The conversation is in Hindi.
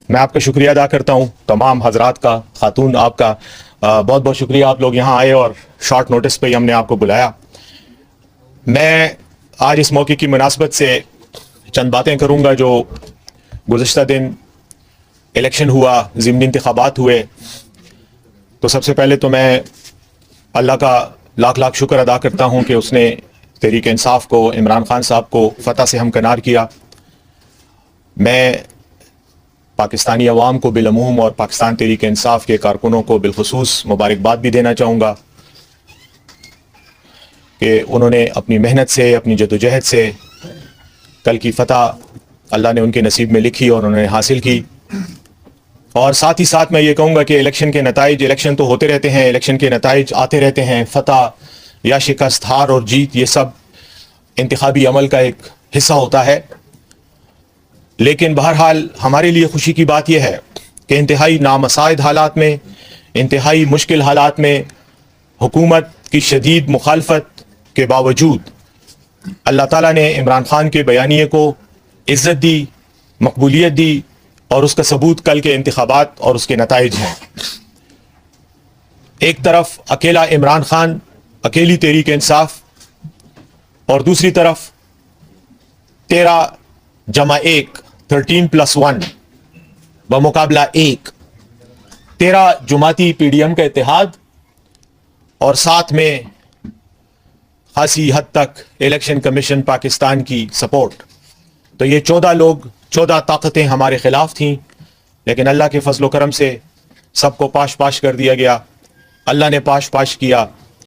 मैं आपका शुक्रिया अदा करता हूँ, तमाम हजरात का, खातून आपका बहुत बहुत शुक्रिया। आप लोग यहाँ आए और शॉर्ट नोटिस पे ही हमने आपको बुलाया। मैं आज इस मौके की मुनासबत से चंद बातें करूँगा। जो गुज़श्ता दिन इलेक्शन हुआ, ज़िमनी इंतखाबात हुए, तो सबसे पहले तो मैं अल्लाह का लाख लाख शुक्र अदा करता हूँ कि उसने तहरीक इंसाफ को, इमरान खान साहब को फ़तह से हमकनार किया। मैं पाकिस्तानी अवाम को बिलअमूम और पाकिस्तान तहरीक इंसाफ के कारकुनों को बिलखुसूस मुबारकबाद भी देना चाहूँगा कि उन्होंने अपनी मेहनत से, अपनी जदोजहद से कल की फ़तह अल्लाह ने उनके नसीब में लिखी और उन्होंने हासिल की। और साथ ही साथ मैं ये कहूँगा कि इलेक्शन के नताइज, इलेक्शन तो होते रहते हैं, इलेक्शन के नताइज आते रहते हैं। फ़तह या शिकस्त, हार और जीत, ये सब इंतखाबी अमल का एक हिस्सा होता है। लेकिन बहरहाल हमारे लिए खुशी की बात यह है कि इंतहाई नामसाइद हालात में, इंतहाई मुश्किल हालात में, हुकूमत की शदीद मुखालफत के बावजूद अल्लाह ताला ने इमरान खान के बयानिए को इज़्ज़त दी, मकबूलियत दी, और उसका सबूत कल के इंतखाबात और उसके नताइज हैं। एक तरफ अकेला इमरान खान, अकेली तहरीक इंसाफ, और दूसरी तरफ 13+1 13+1 बमुकाबला 1 13 जुमाती पीडीएम का इत्तेहाद, और साथ में खासी हद तक इलेक्शन कमीशन पाकिस्तान की सपोर्ट। तो ये 14 लोग, 14 ताकतें हमारे खिलाफ थीं, लेकिन अल्लाह के फजल करम से सबको पाश पाश कर दिया गया। अल्लाह ने पाश पाश किया